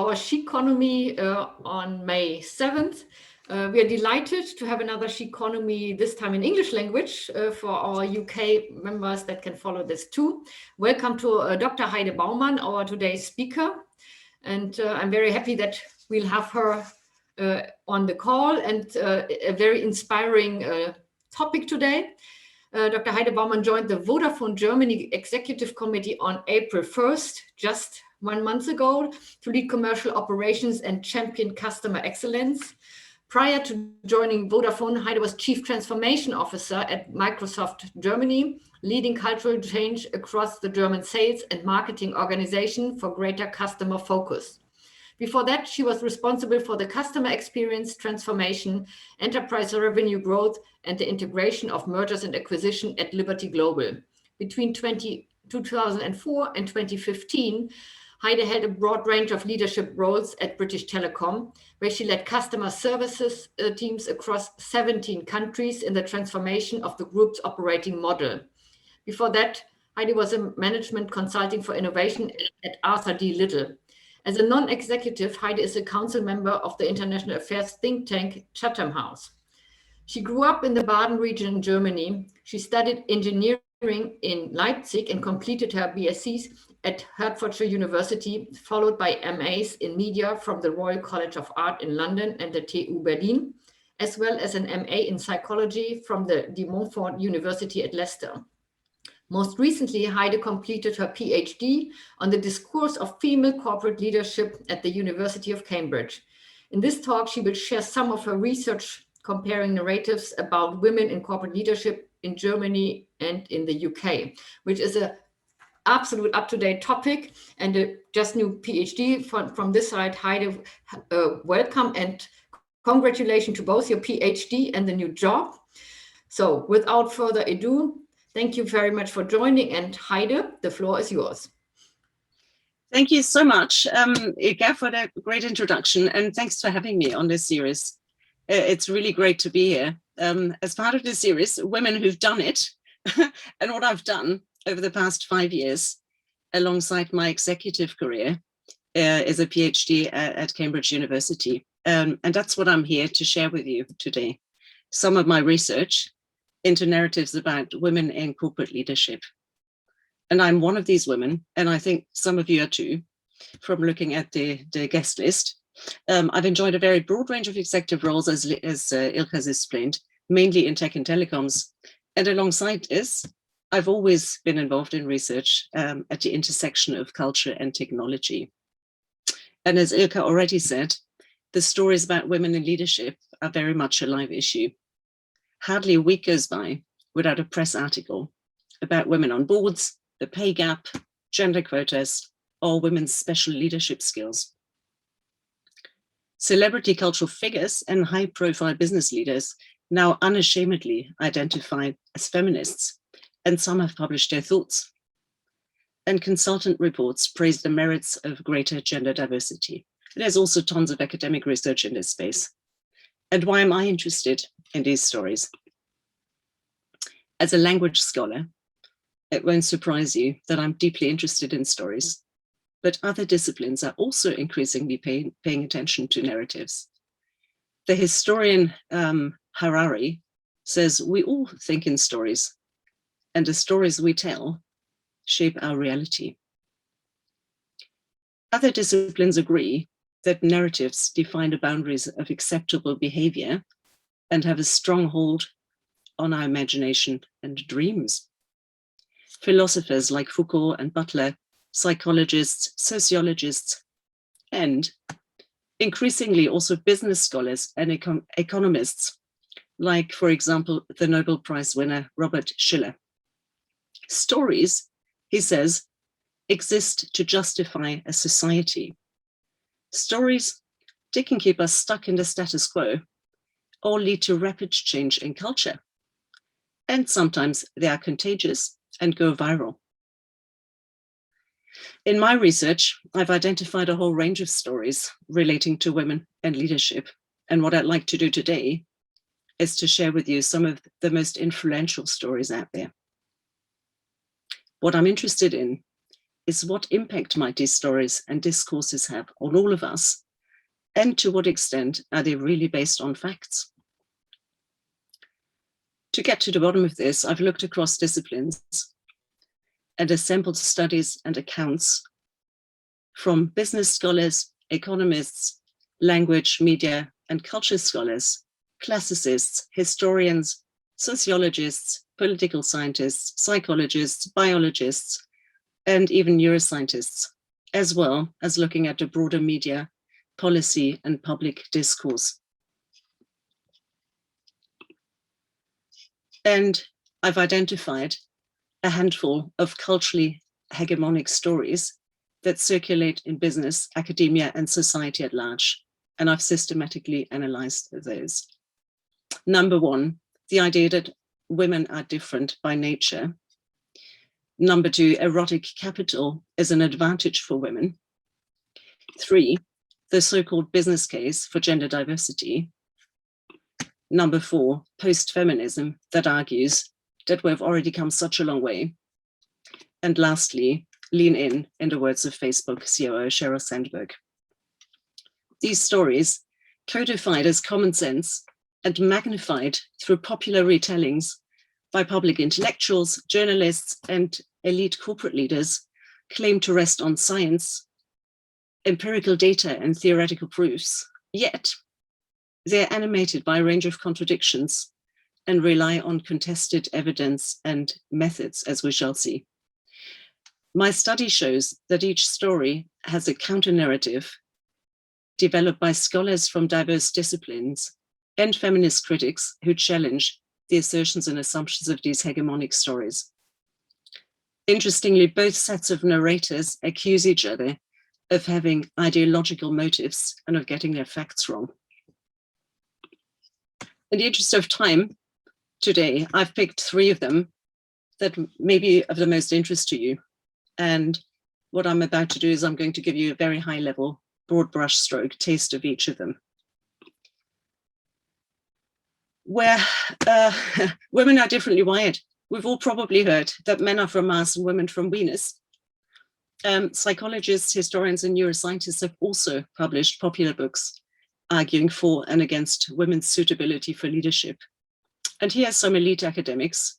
our SHeconomy on May 7th. We are delighted to have another SHeconomy, this time in English language, for our UK members that can follow this too. Welcome to Dr. Heide Baumann, our today's speaker. And I'm very happy that we'll have her on the call, and a very inspiring topic today. Dr. Heide Baumann joined the Vodafone Germany Executive Committee on April 1st, just 1 month ago, to lead commercial operations and champion customer excellence. Prior to joining Vodafone, Heide was Chief Transformation Officer at Microsoft Germany, leading cultural change across the German sales and marketing organization for greater customer focus. Before that, she was responsible for the customer experience transformation, enterprise revenue growth, and the integration of mergers and acquisition at Liberty Global. Between 2004 and 2015, Heide held a broad range of leadership roles at British Telecom, where she led customer services teams across 17 countries in the transformation of the group's operating model. Before that, Heide was a management consulting for innovation at Arthur D. Little. As a non-executive, Heide is a council member of the international affairs think tank Chatham House. She grew up in the Baden region in Germany. She studied engineering in Leipzig and completed her BScs at Hertfordshire University, followed by MAs in media from the Royal College of Art in London and the TU Berlin, as well as an MA in psychology from the De Montfort University at Leicester. Most recently, Heide completed her PhD on the discourse of female corporate leadership at the University of Cambridge. In this talk, she will share some of her research comparing narratives about women in corporate leadership in Germany and in the UK, which is an absolute up-to-date topic, and a just new PhD from this side. Heide, welcome and congratulations to both your PhD and the new job. So without further ado, thank you very much for joining, and Heide, the floor is yours. Thank you so much, Ilka, for that great introduction, and thanks for having me on this series. It's really great to be here. As part of this series, Women Who've Done It, and what I've done over the past 5 years, alongside my executive career, is a PhD at Cambridge University. And that's what I'm here to share with you today. Some of my research into narratives about women in corporate leadership. And I'm one of these women, and I think some of you are too, from looking at the guest list. I've enjoyed a very broad range of executive roles, as Ilka has explained, mainly in tech and telecoms. And alongside this, I've always been involved in research at the intersection of culture and technology. And as Ilka already said, the stories about women in leadership are very much a live issue. Hardly a week goes by without a press article about women on boards, the pay gap, gender quotas, or women's special leadership skills. Celebrity cultural figures and high-profile business leaders now unashamedly identify as feminists, and some have published their thoughts. And consultant reports praise the merits of greater gender diversity. There's also tons of academic research in this space. And why am I interested in these stories? As a language scholar, it won't surprise you that I'm deeply interested in stories, but other disciplines are also increasingly paying attention to narratives. The historian Harari says we all think in stories, and the stories we tell shape our reality. Other disciplines agree that narratives define the boundaries of acceptable behavior and have a strong hold on our imagination and dreams. Philosophers like Foucault and Butler, psychologists, sociologists, and increasingly also business scholars and economists, like, for example, the Nobel Prize winner Robert Shiller. Stories, he says, exist to justify a society. Stories, they can keep us stuck in the status quo or lead to rapid change in culture. And sometimes they are contagious and go viral. In my research, I've identified a whole range of stories relating to women and leadership. And what I'd like to do today is to share with you some of the most influential stories out there. What I'm interested in is what impact might these stories and discourses have on all of us, and to what extent are they really based on facts? To get to the bottom of this, I've looked across disciplines and assembled studies and accounts from business scholars, economists, language, media, and culture scholars, classicists, historians, sociologists, political scientists, psychologists, biologists, and even neuroscientists, as well as looking at the broader media, policy, and public discourse. And I've identified a handful of culturally hegemonic stories that circulate in business, academia, and society at large. And I've systematically analyzed those. Number one, the idea that women are different by nature. Number two, erotic capital is an advantage for women. 3, the so-called business case for gender diversity. Number 4, post-feminism that argues that we've already come such a long way. And lastly, lean in the words of Facebook COO Sheryl Sandberg. These stories, codified as common sense and magnified through popular retellings by public intellectuals, journalists, and elite corporate leaders, claim to rest on science, empirical data, and theoretical proofs. Yet, they're animated by a range of contradictions and rely on contested evidence and methods, as we shall see. My study shows that each story has a counter-narrative developed by scholars from diverse disciplines and feminist critics who challenge the assertions and assumptions of these hegemonic stories. Interestingly, both sets of narrators accuse each other of having ideological motives and of getting their facts wrong. In the interest of time today, I've picked 3 of them that may be of the most interest to you. And what I'm about to do is I'm going to give you a very high level, broad brush stroke taste of each of them. Where women are differently wired. We've all probably heard that men are from Mars and women from Venus. Psychologists, historians, and neuroscientists have also published popular books arguing for and against women's suitability for leadership. And here are some elite academics.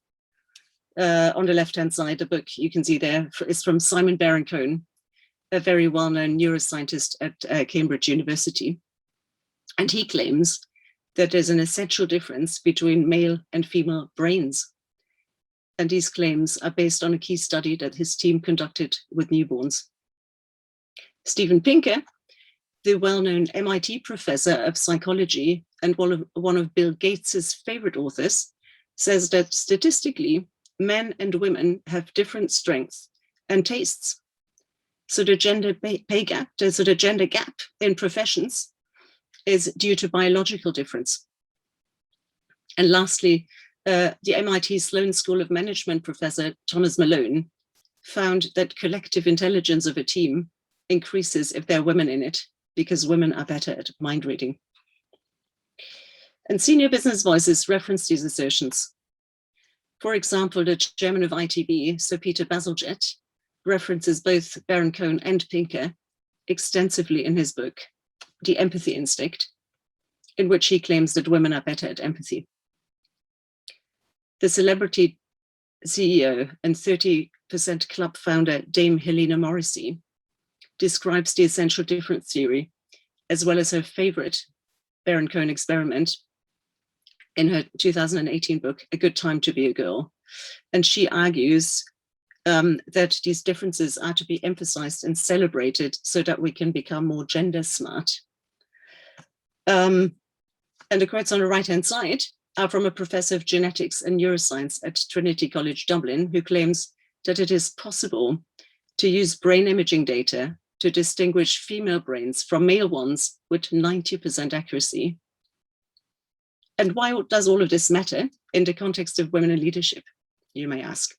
On the left-hand side, the book you can see there is from Simon Baron-Cohen, a very well-known neuroscientist at Cambridge University. And he claims that there's an essential difference between male and female brains. And these claims are based on a key study that his team conducted with newborns. Steven Pinker, the well-known MIT professor of psychology and one of Bill Gates's favorite authors, says that statistically, men and women have different strengths and tastes. So the gender pay gap, so the gender gap in professions is due to biological difference. And lastly, the MIT Sloan School of Management professor Thomas Malone found that collective intelligence of a team increases if there are women in it, because women are better at mind reading. And senior business voices reference these assertions. For example, the chairman of ITB, Sir Peter Bazalgette, references both Baron-Cohen and Pinker extensively in his book, The Empathy Instinct, in which he claims that women are better at empathy. The celebrity CEO and 30% Club founder, Dame Helena Morrissey, describes the essential difference theory, as well as her favorite Baron-Cohen experiment, in her 2018 book, A Good Time to Be a Girl. And she argues that these differences are to be emphasized and celebrated so that we can become more gender smart. And the quotes on the right-hand side are from a professor of genetics and neuroscience at Trinity College Dublin, who claims that it is possible to use brain imaging data to distinguish female brains from male ones with 90% accuracy. And why does all of this matter in the context of women in leadership, you may ask?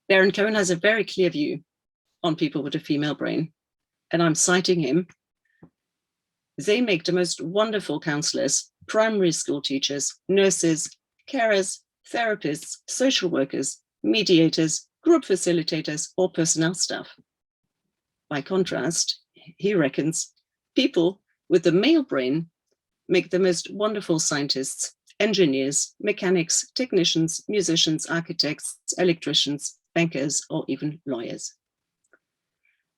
Baron-Cohen has a very clear view on people with a female brain, and I'm citing him. They make the most wonderful counselors, primary school teachers, nurses, carers, therapists, social workers, mediators, group facilitators, or personnel staff. By contrast, he reckons people with the male brain make the most wonderful scientists, engineers, mechanics, technicians, musicians, architects, electricians, bankers, or even lawyers.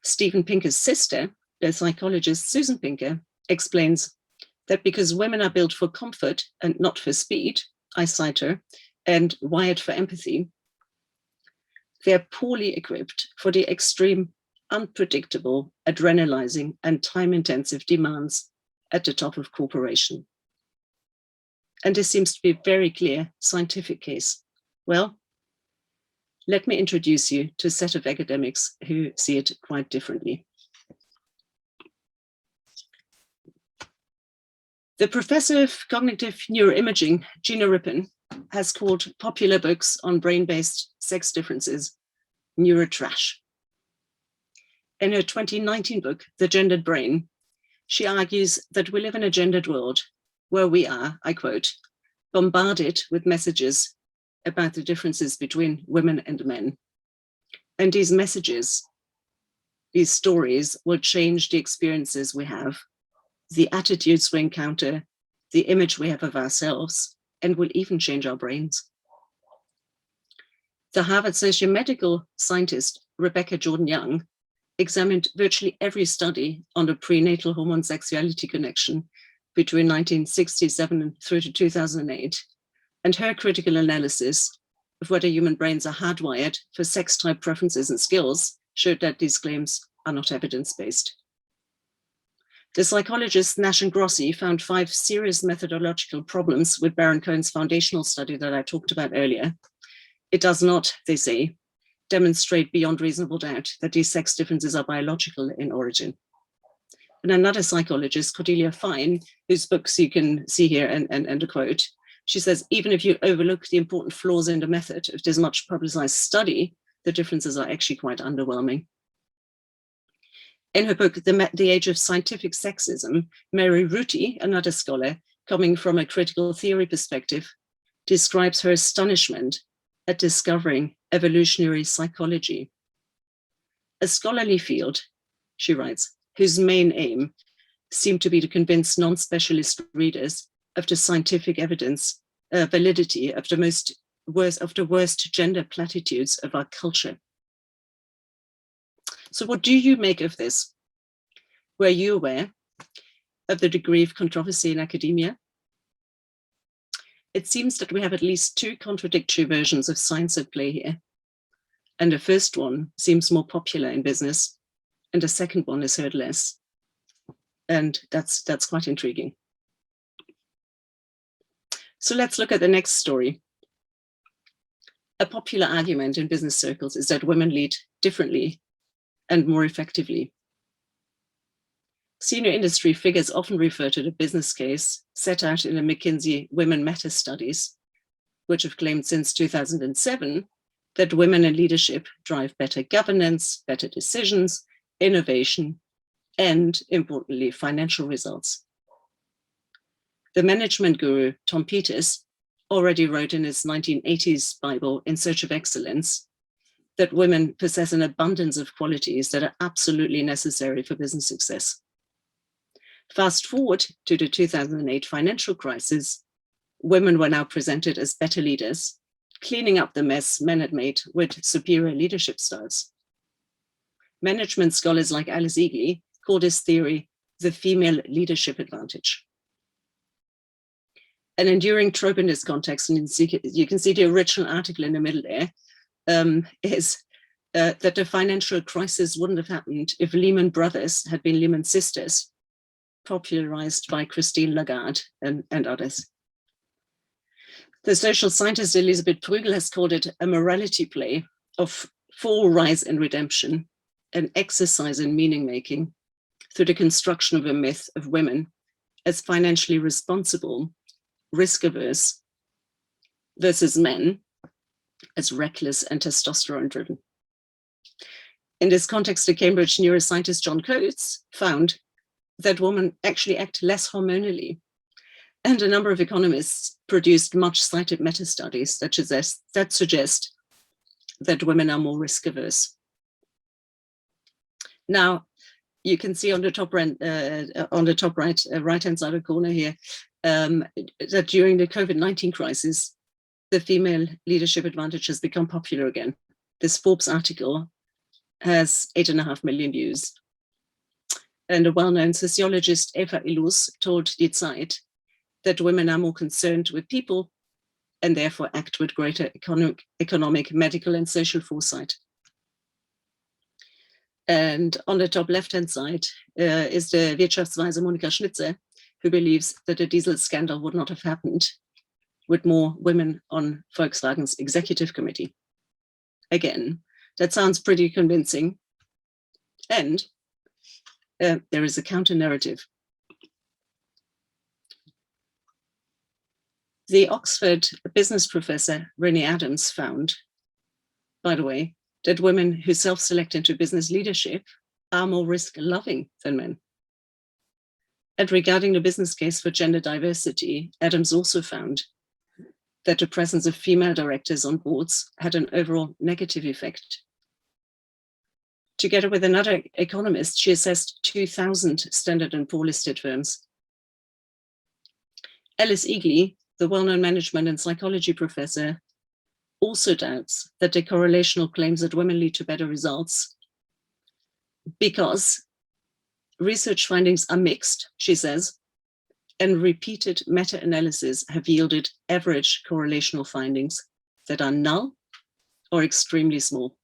Steven Pinker's sister, the psychologist Susan Pinker, explains that because women are built for comfort and not for speed, I cite her, and wired for empathy, they're poorly equipped for the extreme, unpredictable, adrenalizing, and time-intensive demands at the top of corporation. And this seems to be a very clear scientific case. Well, let me introduce you to a set of academics who see it quite differently. The professor of cognitive neuroimaging, Gina Rippon, has called popular books on brain-based sex differences neurotrash. In her 2019 book, The Gendered Brain, she argues that we live in a gendered world where we are, I quote, bombarded with messages about the differences between women and men. And these messages, these stories will change the experiences we have, the attitudes we encounter, the image we have of ourselves, and will even change our brains. The Harvard sociomedical scientist Rebecca Jordan-Young examined virtually every study on the prenatal hormone sexuality connection between 1967 and through to 2008, and her critical analysis of whether human brains are hardwired for sex type preferences and skills showed that these claims are not evidence-based. The psychologist Nash and Grossi found 5 serious methodological problems with Baron Cohen's foundational study that I talked about earlier. It does not, they say, demonstrate beyond reasonable doubt that these sex differences are biological in origin. And another psychologist, Cordelia Fine, whose books you can see here and a quote, she says, even if you overlook the important flaws in the method of this much publicized study, the differences are actually quite underwhelming. In her book, The Age of Scientific Sexism, Mary Ruti, another scholar, coming from a critical theory perspective, describes her astonishment at discovering evolutionary psychology, a scholarly field, she writes, whose main aim seemed to be to convince non-specialist readers of the scientific evidence validity of the worst gender platitudes of our culture. So what do you make of this? Were you aware of the degree of controversy in academia? It seems that we have at least 2 contradictory versions of science at play here. And the first one seems more popular in business, and the second one is heard less. And that's quite intriguing. So let's look at the next story. A popular argument in business circles is that women lead differently and more effectively. Senior industry figures often refer to the business case set out in the McKinsey Women Matter studies, which have claimed since 2007 that women in leadership drive better governance, better decisions, innovation, and, importantly, financial results. The management guru, Tom Peters, already wrote in his 1980s Bible, In Search of Excellence, that women possess an abundance of qualities that are absolutely necessary for business success. Fast forward to the 2008 financial crisis, women were now presented as better leaders, cleaning up the mess men had made with superior leadership styles. Management scholars like Alice Eagley call this theory the female leadership advantage. An enduring trope in this context, and you can see the original article in the middle there, is that the financial crisis wouldn't have happened if Lehman Brothers had been Lehman Sisters, popularized by Christine Lagarde and others. The social scientist Elisabeth Prügel has called it a morality play of fall, rise, and redemption, an exercise in meaning making through the construction of a myth of women as financially responsible, risk averse, versus men as reckless and testosterone driven. In this context, the Cambridge neuroscientist John Coates found that women actually act less hormonally. And a number of economists produced much cited meta-studies that suggest that women are more risk averse. Now, you can see on the top right hand side of the corner here that during the COVID-19 crisis, the female leadership advantage has become popular again. This Forbes article has 8.5 million views. And a well-known sociologist, Eva Illus, told Die Zeit that women are more concerned with people and therefore act with greater economic, medical, and social foresight. And on the top left-hand side is the Wirtschaftsweise Monika Schnitzer, who believes that the diesel scandal would not have happened with more women on Volkswagen's executive committee. Again, that sounds pretty convincing. And there is a counter narrative. The Oxford business professor Renee Adams found, by the way, that women who self-select into business leadership are more risk-loving than men. And regarding the business case for gender diversity, Adams also found that the presence of female directors on boards had an overall negative effect. Together with another economist, she assessed 2,000 Standard & Poor's listed firms. Alice Eagley, the well-known management and psychology professor, also doubts that the correlational claims that women lead to better results, because research findings are mixed, she says, and repeated meta-analyses have yielded average correlational findings that are null or extremely small.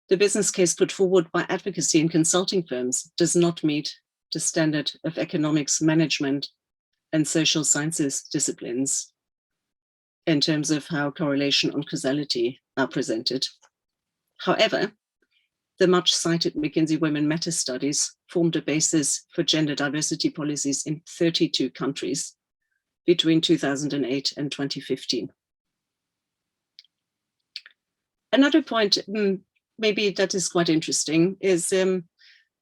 The business case put forward by advocacy and consulting firms does not meet the standard of economics, management, and social sciences disciplines in terms of how correlation and causality are presented. However, the much cited McKinsey Women Matter studies formed a basis for gender diversity policies in 32 countries between 2008 and 2015. Another point, maybe that is quite interesting, is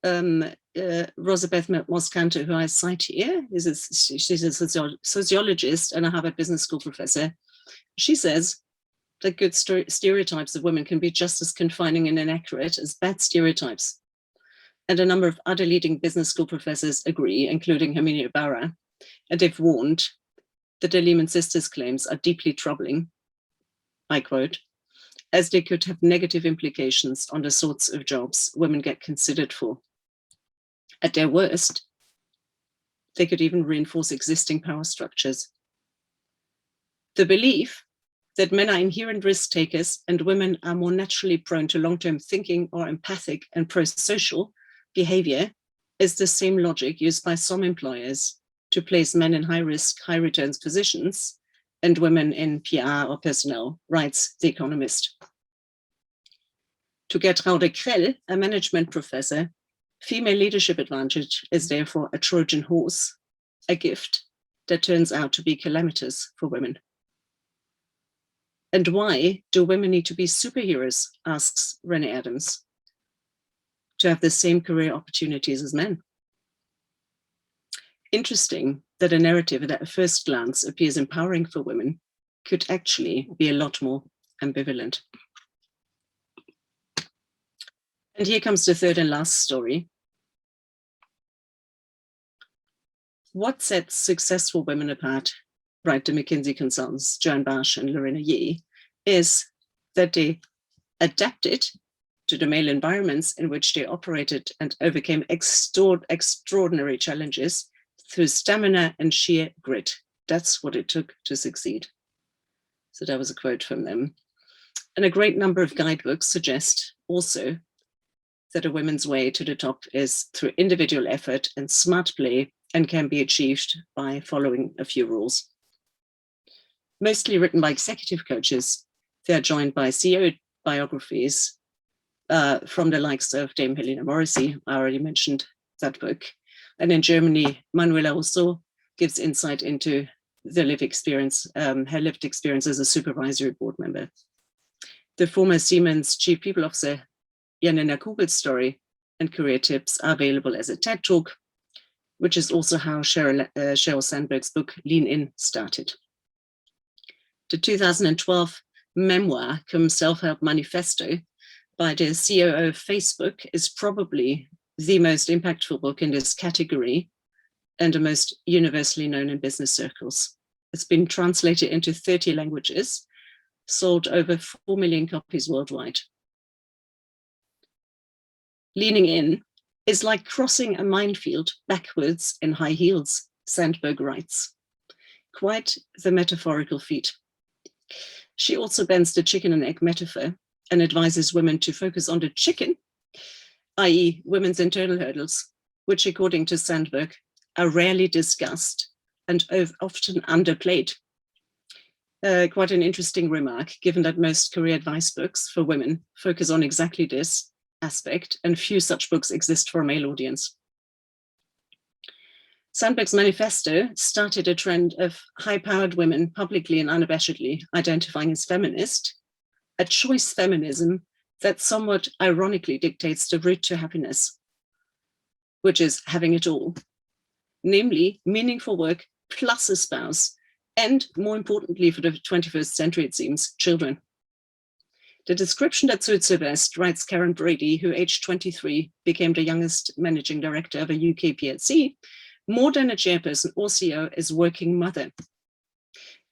Rosabeth Moscanto, who I cite here. She's a sociologist and a Harvard Business School professor. She says that good stereotypes of women can be just as confining and inaccurate as bad stereotypes. And a number of other leading business school professors agree, including Herminia Barra, and they've warned that the Lehman Sisters claims are deeply troubling, I quote, as they could have negative implications on the sorts of jobs women get considered for. At their worst, they could even reinforce existing power structures. The belief that men are inherent risk takers and women are more naturally prone to long-term thinking or empathic and pro-social behavior is the same logic used by some employers to place men in high-risk, high-returns positions and women in PR or personnel, writes The Economist. To Gertrude Krell, a management professor, female leadership advantage is therefore a Trojan horse, a gift that turns out to be calamitous for women. And why do women need to be superheroes, asks Renee Adams, to have the same career opportunities as men? Interesting that a narrative that at first glance appears empowering for women could actually be a lot more ambivalent. And here comes the third and last story. What sets successful women apart, write the McKinsey consultants Joan Barsh and Lorena Yee, is that they adapted to the male environments in which they operated and overcame extraordinary challenges through stamina and sheer grit. That's what it took to succeed. So that was a quote from them. And a great number of guidebooks suggest also that a woman's way to the top is through individual effort and smart play, and can be achieved by following a few rules. Mostly written by executive coaches, they are joined by CEO biographies from the likes of Dame Helena Morrissey. I already mentioned that book. And in Germany, Manuela Rousseau gives insight into the lived experience, her lived experience as a supervisory board member. The former Siemens Chief People Officer, Janina Kugel's story and career tips are available as a TED Talk, which is also how Sheryl Sandberg's book, Lean In, started. The 2012 memoir cum self-help manifesto by the COO of Facebook is probably the most impactful book in this category and the most universally known in business circles. It's been translated into 30 languages, sold over 4 million copies worldwide. Leaning in is like crossing a minefield backwards in high heels, Sandberg writes. Quite the metaphorical feat. She also bends the chicken and egg metaphor and advises women to focus on the chicken, i.e. women's internal hurdles, which according to Sandberg are rarely discussed and often underplayed. Quite an interesting remark, given that most career advice books for women focus on exactly this aspect, and few such books exist for a male audience. Sandberg's manifesto started a trend of high-powered women publicly and unabashedly identifying as feminist, a choice feminism that somewhat ironically dictates the route to happiness, which is having it all, namely meaningful work plus a spouse, and more importantly for the 21st century, it seems, children. The description that suits her best, writes Karen Brady, who aged 23 became the youngest managing director of a UK PLC, more than a chairperson or CEO, is working mother.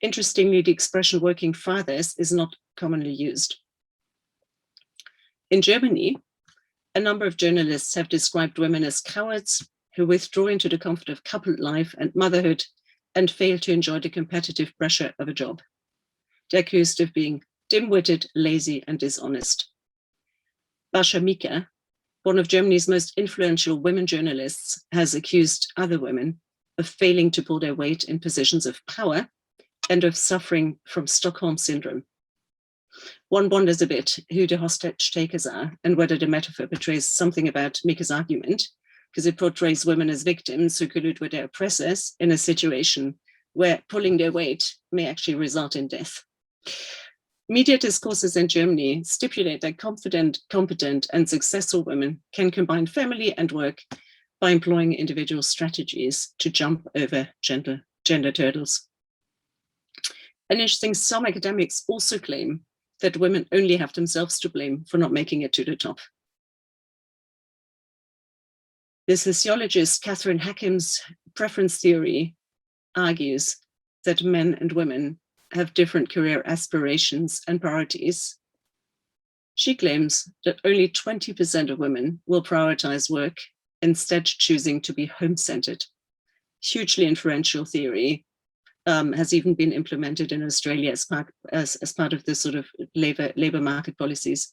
Interestingly, the expression working fathers is not commonly used. In Germany, a number of journalists have described women as cowards who withdraw into the comfort of coupled life and motherhood and fail to enjoy the competitive pressure of a job. They're accused of being dim-witted, lazy, and dishonest. Basha Mika, one of Germany's most influential women journalists, has accused other women of failing to pull their weight in positions of power and of suffering from Stockholm syndrome. One wonders a bit who the hostage takers are and whether the metaphor portrays something about Mika's argument, because it portrays women as victims who collude with their oppressors in a situation where pulling their weight may actually result in death. Media discourses in Germany stipulate that confident, competent, and successful women can combine family and work by employing individual strategies to jump over gender hurdles. And interesting, some academics also claim that women only have themselves to blame for not making it to the top. The sociologist Catherine Hackham's preference theory argues that men and women have different career aspirations and priorities. She claims that only 20% of women will prioritize work, instead choosing to be home-centered. Hugely influential theory, has even been implemented in Australia as part of the sort of labor market policies.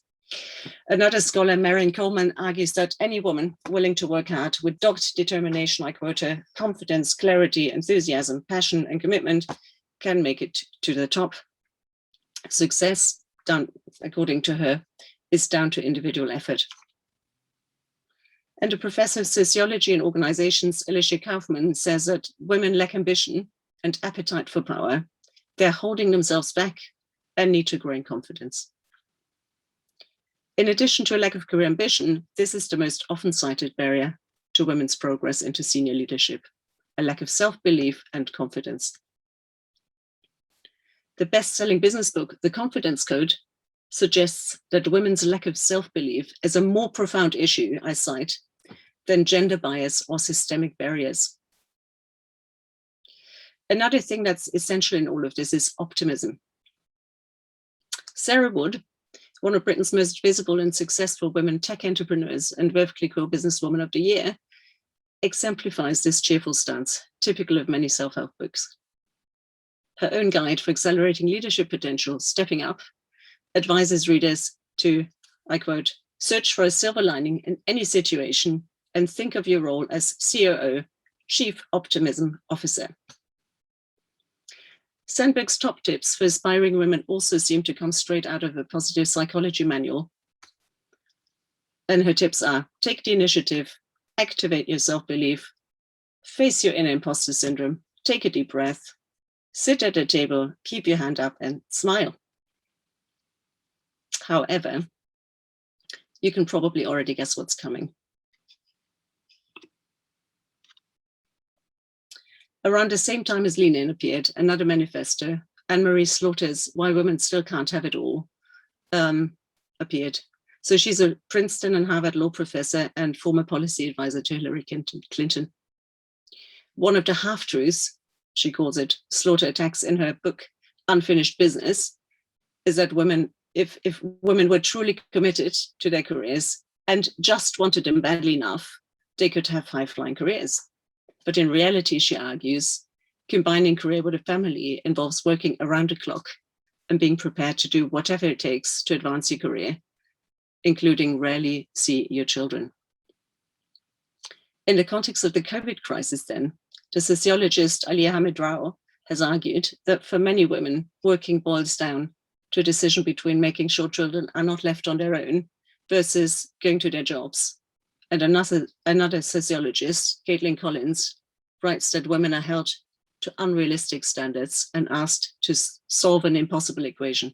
Another scholar, Marion Coleman, argues that any woman willing to work hard with dogged determination, I quote her, confidence, clarity, enthusiasm, passion, and commitment can make it to the top. Success, done, according to her, is down to individual effort. And a professor of sociology and organizations, Alicia Kaufman, says that women lack ambition and appetite for power. They're holding themselves back and need to grow in confidence. In addition to a lack of career ambition, this is the most often cited barrier to women's progress into senior leadership, a lack of self-belief and confidence. The best-selling business book, The Confidence Code, suggests that women's lack of self-belief is a more profound issue, I cite, than gender bias or systemic barriers. Another thing that's essential in all of this is optimism. Sarah Wood, one of Britain's most visible and successful women tech entrepreneurs and Veuve Clicquot Businesswoman of the Year, exemplifies this cheerful stance, typical of many self-help books. Her own guide for accelerating leadership potential, Stepping Up, advises readers to, I quote, search for a silver lining in any situation and think of your role as COO, Chief Optimism Officer. Sandberg's top tips for aspiring women also seem to come straight out of a positive psychology manual. And her tips are, take the initiative, activate your self-belief, face your inner imposter syndrome, take a deep breath, sit at a table, keep your hand up and smile. However, you can probably already guess what's coming. Around the same time as Lean In appeared, another manifesto, Anne-Marie Slaughter's Why Women Still Can't Have It All appeared. So she's a Princeton and Harvard law professor and former policy advisor to Hillary Clinton. One of the half-truths, she calls it, Slaughter attacks in her book, Unfinished Business, is that women, if women were truly committed to their careers and just wanted them badly enough, they could have high-flying careers. But in reality, she argues, combining career with a family involves working around the clock and being prepared to do whatever it takes to advance your career, including rarely see your children. In the context of the COVID crisis then, the sociologist Ali Ahmed Rao has argued that for many women, working boils down to a decision between making sure children are not left on their own versus going to their jobs. And another sociologist, Caitlin Collins, writes that women are held to unrealistic standards and asked to solve an impossible equation.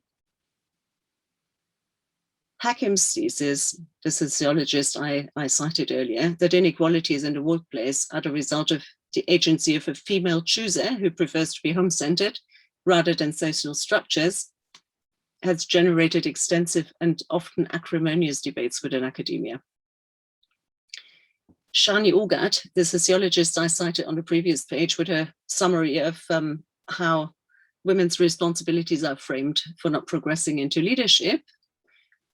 Hakim's thesis, the sociologist I cited earlier, that inequalities in the workplace are the result of the agency of a female chooser who prefers to be home-centered rather than social structures, has generated extensive and often acrimonious debates within academia. Shani Ugat, the sociologist I cited on the previous page with her summary of how women's responsibilities are framed for not progressing into leadership,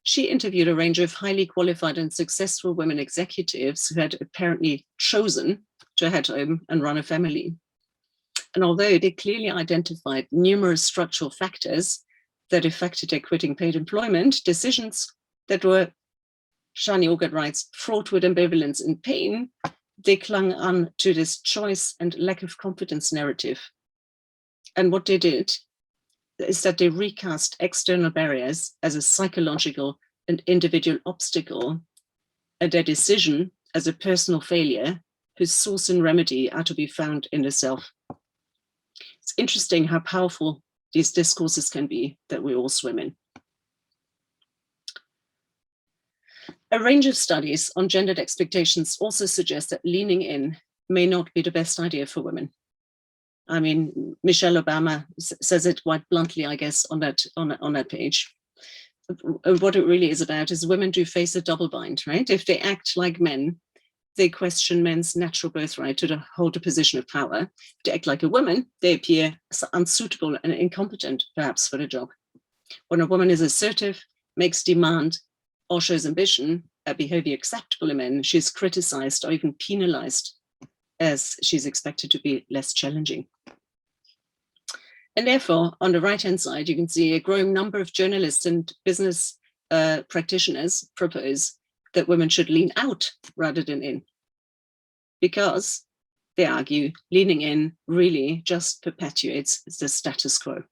she interviewed a range of highly qualified and successful women executives who had apparently chosen to head home and run a family. And although they clearly identified numerous structural factors that affected their quitting paid employment, decisions that were, Shani Ugat writes, fraught with ambivalence and pain, they clung on to this choice and lack of confidence narrative. And what they did is that they recast external barriers as a psychological and individual obstacle, and their decision as a personal failure whose source and remedy are to be found in the self. It's interesting how powerful these discourses can be that we all swim in. A range of studies on gendered expectations also suggest that leaning in may not be the best idea for women. I mean, Michelle Obama says it quite bluntly, I guess, on that page. What it really is about is women do face a double bind, right? If they act like men, they question men's natural birthright to hold a position of power. If they act like a woman, they appear unsuitable and incompetent, perhaps, for the job. When a woman is assertive, makes demand, or shows ambition, a behavior acceptable in men, she's criticized or even penalized, as she's expected to be less challenging. And therefore, on the right-hand side, you can see a growing number of journalists and business practitioners propose that women should lean out rather than in, because they argue leaning in really just perpetuates the status quo.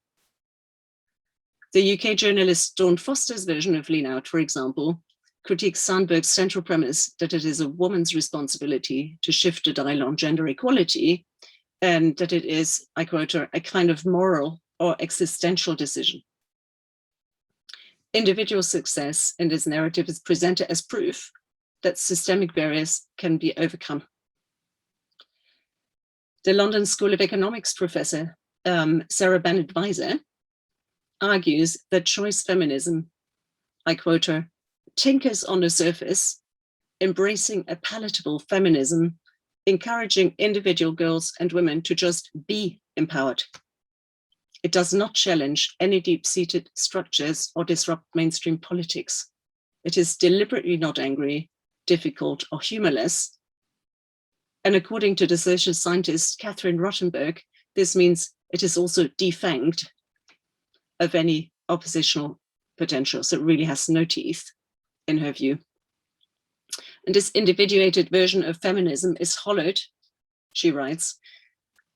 The UK journalist Dawn Foster's version of lean out, for example, critiques Sandberg's central premise that it is a woman's responsibility to shift the dial on gender equality, and that it is, I quote her, a kind of moral or existential decision. Individual success in this narrative is presented as proof that systemic barriers can be overcome. The London School of Economics professor, Sarah Bennett-Weiser, argues that choice feminism, I quote her, tinkers on the surface, embracing a palatable feminism, encouraging individual girls and women to just be empowered. It does not challenge any deep-seated structures or disrupt mainstream politics. It is deliberately not angry, difficult, or humorless. And according to the social scientist Catherine Rottenberg, this means it is also defanged of any oppositional potential. So it really has no teeth, in her view. And this individuated version of feminism is hollowed, she writes,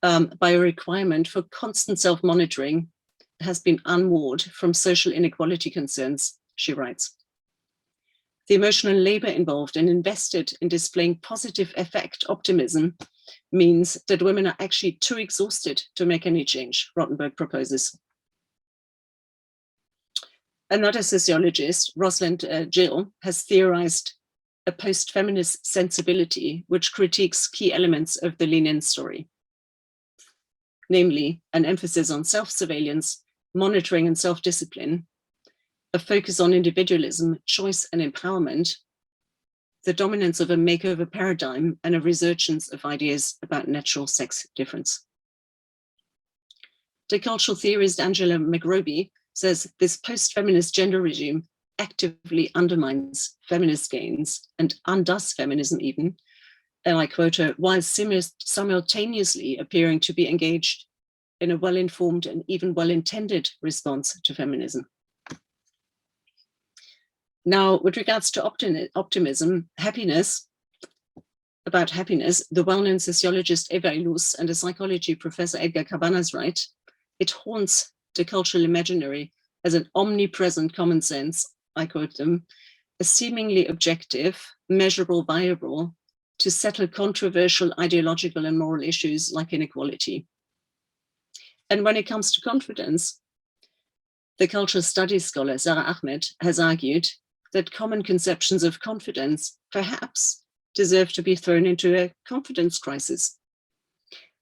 by a requirement for constant self-monitoring that has been unmoored from social inequality concerns, she writes. The emotional labor involved and invested in displaying positive effect optimism means that women are actually too exhausted to make any change, Rottenberg proposes. Another sociologist, Rosalind Gill, has theorized a post-feminist sensibility which critiques key elements of the lean-in story, namely an emphasis on self-surveillance monitoring and self-discipline, a focus on individualism, choice and empowerment, the dominance of a makeover paradigm, and a resurgence of ideas about natural sex difference. Decultural theorist Angela McRobbie says this post-feminist gender regime actively undermines feminist gains and undoes feminism even, and I quote her, while simultaneously appearing to be engaged in a well-informed and even well-intended response to feminism. Now, with regards to optimism, about happiness, the well-known sociologist Eva Illouz and the psychology professor Edgar Cabanas write, it haunts the cultural imaginary as an omnipresent common sense, I quote them, a seemingly objective, measurable variable to settle controversial ideological and moral issues like inequality. And when it comes to confidence, the cultural studies scholar Sarah Ahmed has argued that common conceptions of confidence perhaps deserve to be thrown into a confidence crisis.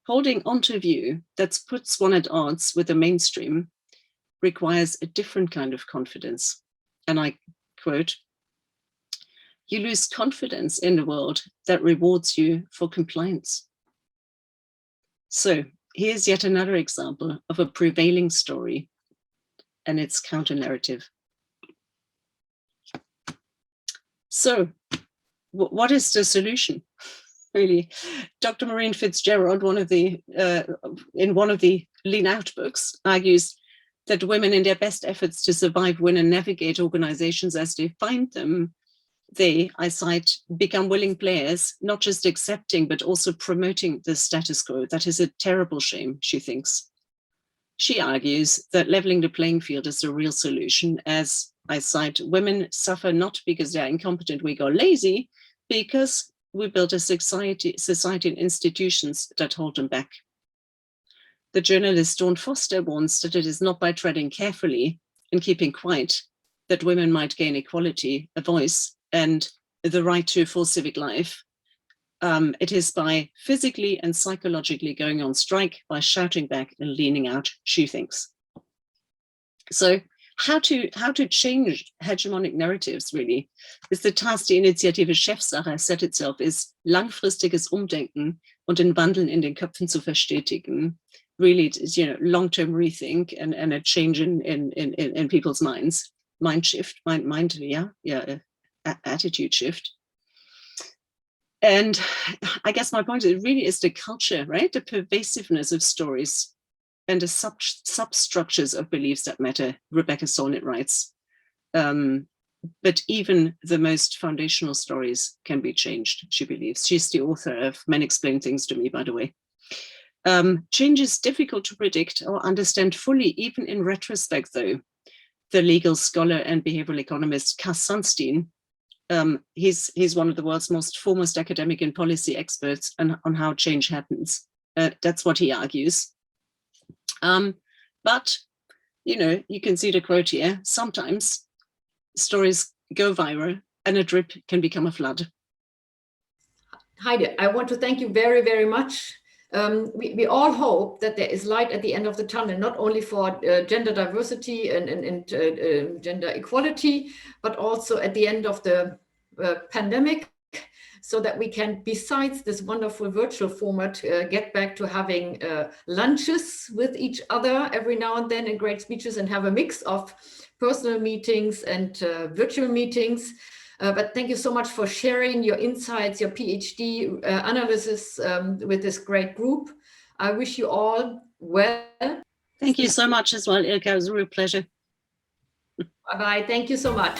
Holding onto a view that puts one at odds with the mainstream requires a different kind of confidence. And I quote, you lose confidence in the world that rewards you for compliance. So here's yet another example of a prevailing story and its counter-narrative. So what is the solution? Really, Dr. Maureen Fitzgerald, in one of the Lean Out books, argues that women in their best efforts to survive, win and navigate organizations as they find them, they, I cite, become willing players, not just accepting, but also promoting the status quo. That is a terrible shame, she thinks. She argues that leveling the playing field is the real solution, as I cite, women suffer not because they're incompetent, weak or lazy, because we built a society and institutions that hold them back. The journalist Dawn Foster warns that it is not by treading carefully and keeping quiet that women might gain equality, a voice, and the right to a full civic life. It is by physically and psychologically going on strike, by shouting back and leaning out, she thinks. So how to change hegemonic narratives really is the task die Initiative Chefsache set itself is, langfristiges Umdenken und den Wandel in den Köpfen zu verstetigen. Really, it's, long-term rethink and a change in people's minds, attitude shift. And I guess my point is, it really is the culture, right? The pervasiveness of stories and the substructures of beliefs that matter. Rebecca Solnit writes, but even the most foundational stories can be changed, she believes. She's the author of Men Explain Things to Me, by the way. Change is difficult to predict or understand fully, even in retrospect, though. The legal scholar and behavioral economist Cass Sunstein, he's one of the world's most foremost academic and policy experts on how change happens. That's what he argues. But, you can see the quote here, sometimes stories go viral and a drip can become a flood. Heide, I want to thank you very, very much. We all hope that there is light at the end of the tunnel, not only for gender diversity and gender equality, but also at the end of the pandemic, so that we can, besides this wonderful virtual format, get back to having lunches with each other every now and then, and great speeches, and have a mix of personal meetings and virtual meetings. But thank you so much for sharing your insights, your PhD analysis with this great group. I wish you all well. Thank you so much as well, Ilka. It was a real pleasure. Bye-bye. Thank you so much.